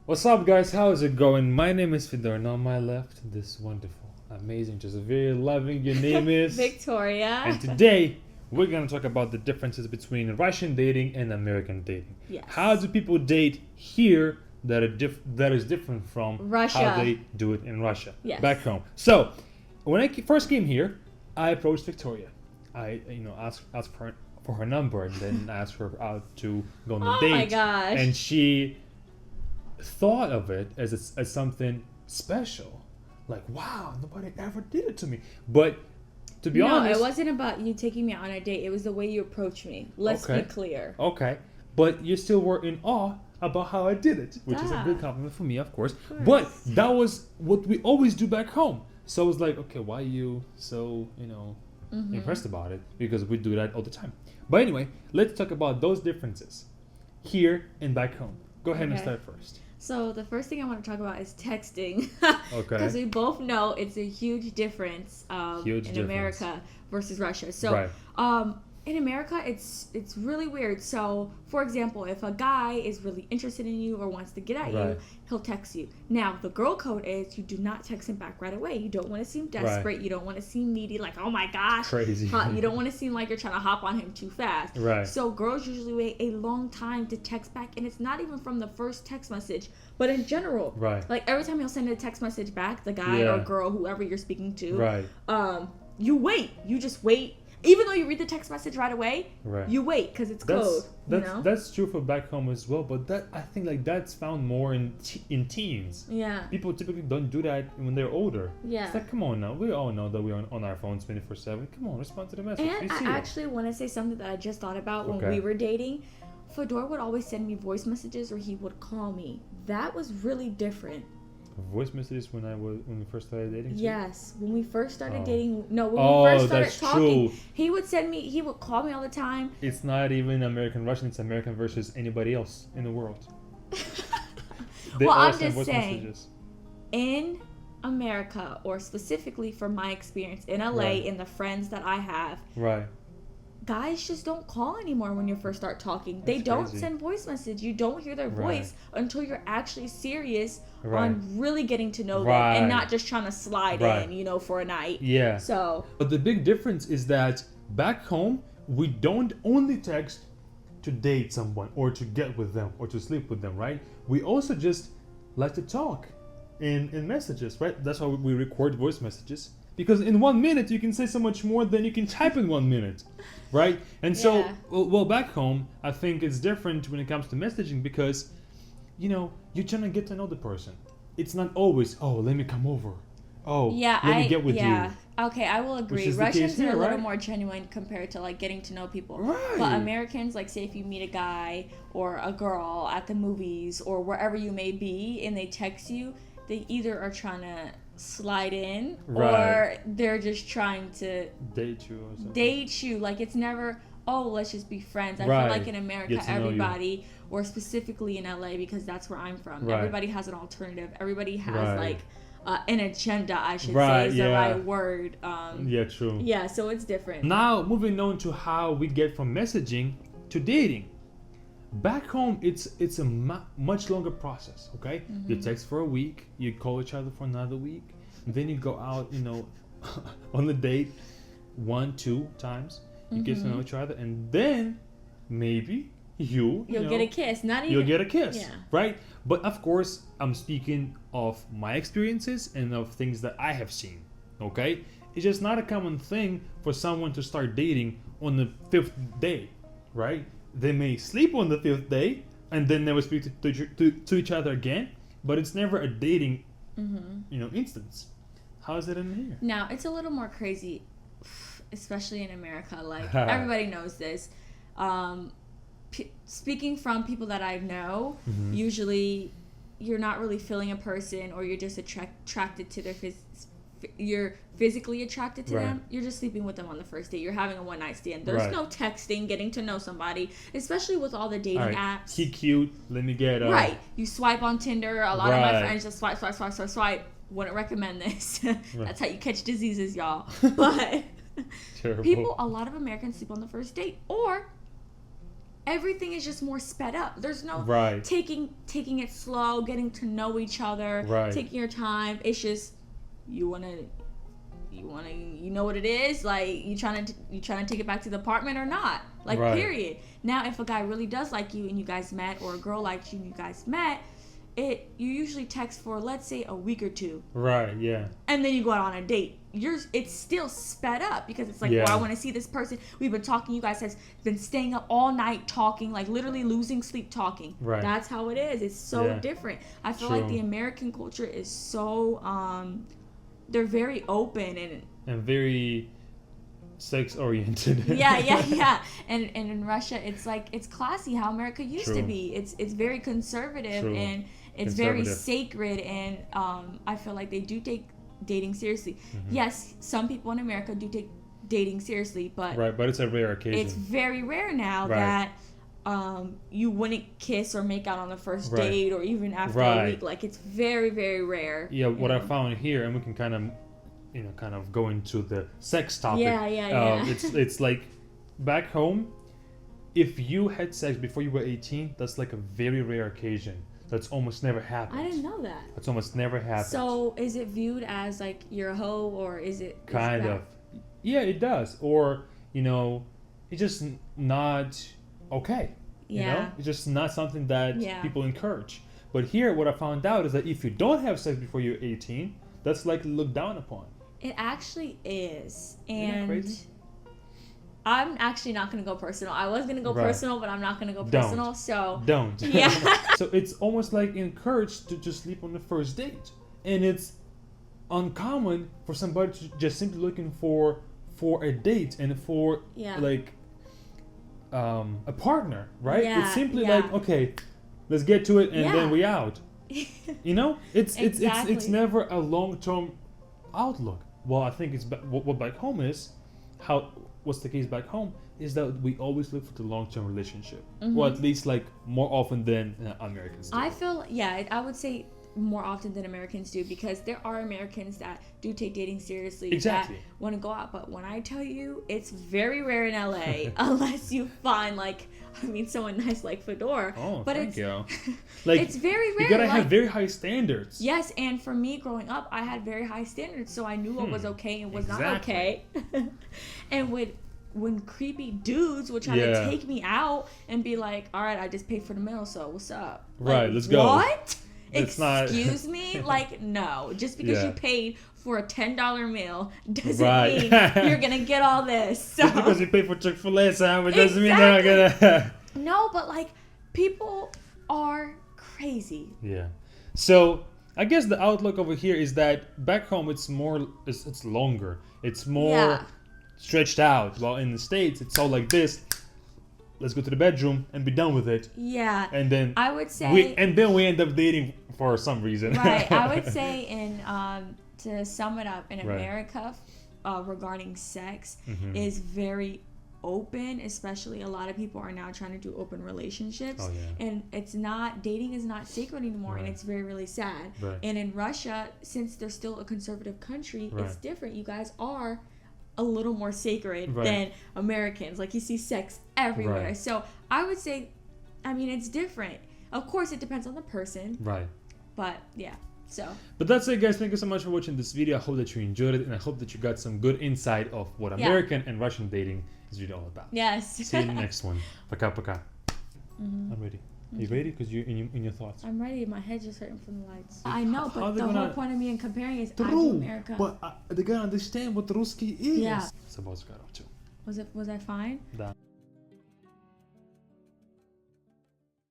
What's up, guys? How is it going? My name is Fedor, and on my left, this wonderful, amazing, just very loving. Your name is Victoria. And today, we're gonna talk about the differences between Russian dating and American dating. Yes. How do people date here that is different from Russia. how they do it in Russia, Yes. back home? So, when I first came here, I approached Victoria. I asked for her number, and then asked her out to go on a date. Oh my gosh. And she thought of it as something special, like, wow, nobody ever did it to me. But to be honest, it wasn't about you taking me on a date. It was the way you approached me. Let's Okay. be clear. okay, but you still were in awe about how I did it, which is a good Ah. compliment for me, of course. course. But that was what we always do back home. So I was like, okay, why are you so impressed about it? Because we do that all the time. But anyway, let's talk about those differences here and back home. Go ahead and Okay. start first. So the first thing I want to talk about is texting. Okay. Because we both know it's a huge difference Huge in difference. America versus Russia. So Right. in America, it's really weird. So, for example, if a guy is really interested in you or wants to get at you, Right. he'll text you. Now, the girl code is you do not text him back right away. You don't want to seem desperate. You don't want to seem needy, like, oh my gosh. Crazy. You don't want to seem like you're trying to hop on him too fast. Right. So girls usually wait a long time to text back, and it's not even from the first text message, but in general. Right. Like every time you'll send a text message back, the guy Yeah. or girl, whoever you're speaking to, Right. you wait. You just wait. Even though you read the text message right away, Right. you wait because it's code. That's true for back home as well, but that I think like that's found more in teens. Yeah. People typically don't do that when they're older. Yeah. It's like, come on now, we all know that we're on our phones 24/7. Come on, respond to the message. And You I see it. actually want to say something that I just thought about when Okay. we were dating. Fedor would always send me voice messages or he would call me. That was really different. Voice messages when we first started dating. too? Yes, when we first started Oh. dating. No, when Oh, we first started that's talking, true. he would call me all the time. It's not even American Russian. It's American versus anybody else in the world. They Well, all I'm send just voice saying. messages. In America, or specifically from my experience in LA, Right. and the friends that I have, Right. guys just don't call anymore when you first start talking. They That's don't crazy. send voice message. You don't hear their Right. voice until you're actually serious Right. on really getting to know them Right. and not just trying to slide Right. in, for a night. Yeah. So, But the big difference is that back home, we don't only text to date someone or to get with them or to sleep with them, right? We also just like to talk in messages, right? That's why we record voice messages. Because in 1 minute, you can say so much more than you can type in 1 minute, right? And so, Yeah. well, back home, I think it's different when it comes to messaging because, you're trying to get to know the person. It's not always, oh, let me come over. Oh, yeah, let me get with yeah. you. Okay, I will agree. is the case Russians are here, a little right? more genuine compared to like getting to know people. Right. But Americans, like say if you meet a guy or a girl at the movies or wherever you may be and they text you, they either are trying to slide in or Right. they're just trying to Date you or something. date you. Like it's never, oh, let's just be friends. I Right. feel like in America, Get to know you. everybody, or specifically in LA, because that's where I'm from, Right. everybody has an alternative. Everybody has Right. like an agenda, I should Right, say, is yeah. the right word. Yeah, true. Yeah, so it's different. Now, moving on to how we get from messaging to dating. Back home, it's a much longer process, okay? Mm-hmm. You text for a week, you call each other for another week, then you go out, on the date 1-2 times. You get to know each other, and then maybe you'll get a kiss. Not even. you'll get a kiss, Yeah. right? But of course, I'm speaking of my experiences and of things that I have seen, okay? It's just not a common thing for someone to start dating on the 5th day, right? They may sleep on the 5th day and then never speak to each other again, but it's never a dating, instance. How is it in here? Now it's a little more crazy, especially in America. Like everybody knows this. Speaking from people that I know, usually you're not really feeling a person, or you're just attracted to their you're physically attracted to Right. them. You're just sleeping with them on the first date. You're having a one night stand. There's Right. no texting, getting to know somebody, especially with all the dating All right, apps. he cute. Let me get Right. You swipe on Tinder. A lot of my Right. friends just swipe. Wouldn't recommend this. That's how you catch diseases, y'all. But terrible. a lot of Americans sleep on the first date. Or everything is just more sped up. There's no Right. taking it slow, getting to know each other, Right. taking your time. It's just you know what it is, like you trying to take it back to the apartment or not, like Right. period. Now if a guy really does like you and you guys met, or a girl likes you and you guys met, you usually text for, let's say, a week or two, Right. Yeah. and then you go out on a date. It's still sped up because it's like, Yeah. well, I want to see this person. We've been talking. You guys have been staying up all night talking, like literally losing sleep talking. Right. That's how it is. It's so Yeah. different. I feel True. like the American culture is so they're very open And very sex oriented. yeah. And in Russia, it's like, it's classy how America used to True. be. It's very conservative. True. And it's very Conservative. sacred, and I feel like they do take dating seriously. Mm-hmm. Yes, some people in America do take dating seriously, but Right, but it's a rare occasion. it's very rare now Right. that you wouldn't kiss or make out on the first Right. date, or even after a Right. week. Like, it's very, very rare. Yeah, what you I know? found here, and we can kind of go into the sex topic. Yeah. It's like back home, if you had sex before you were 18, that's like a very rare occasion. That's almost never happens. I didn't know that. That's almost never happens. So is it viewed as like you're a hoe, or is it Kind that- of. Yeah, it does. Or, it's just not okay. You know? Yeah. It's just not something that Yeah. people encourage. But here, what I found out is that if you don't have sex before you're 18, that's like looked down upon. It actually is. Isn't that And crazy? I'm actually not going to go personal. I was going to go Right. personal, but I'm not going to go Don't. personal. So Don't. Yeah. So it's almost like encouraged to just sleep on the first date. And it's uncommon for somebody to just simply looking for a date and for Yeah. like a partner, right? Yeah, It's simply yeah. like, okay, let's get to it and Yeah. then we out. It's Exactly. never a long-term outlook. Well, I think it's what back home is, what's the case back home is that we always look for the long-term relationship. Well, at least like more often than Americans do. I feel, I would say more often than Americans do, because there are Americans that do take dating seriously, Exactly. that want to go out. But when I tell you, it's very rare in LA unless you find someone nice like Fedor. Oh, but thank it's, you. Like, it's very rare. you gotta like, have very high standards. Yes, and for me growing up, I had very high standards, so I knew what was okay and was not Exactly. okay. And when creepy dudes would try Yeah. to take me out and be like, "All right, I just paid for the meal, so what's up?" Right, Like, let's go. What? It's not- Excuse me? Like, no. Just because Yeah. you paid for a $10 meal doesn't Right. mean you're gonna get all this. So Just because you pay for Chick-fil-A sandwich doesn't mean they're not Exactly. gonna. no, but like, people are crazy. Yeah. So I guess the outlook over here is that back home it's longer. It's more Yeah. stretched out. While in the States it's all like this. Let's go to the bedroom and be done with it. Yeah. And then I would say we end up dating for some reason. right. I would say to sum it up, in Right. America, regarding sex Mhm. is very open. Especially a lot of people are now trying to do open relationships, Oh, yeah. and dating is not sacred anymore, and Right. it's very, really sad. Right. And in Russia, since they're still a conservative country, it's Right. different. You guys are a little more sacred Right. than Americans. Like, you see sex everywhere. Right. So I would say, it's different. Of course, it depends on the person. Right. But yeah, so But that's it, guys. Thank you so much for watching this video. I hope that you enjoyed it, and I hope that you got some good insight of what Yeah. American and Russian dating is really all about. yes. See you in the next one. Пока-пока. I'm ready. Are you ready? Because you're in your thoughts. I'm ready. My head's just hurting from the lights. I know, How but they the whole gonna- point of me in comparing is I'm True, from America. but they gotta understand what Rусский is. Yeah. Собака up to. Was I fine? Да.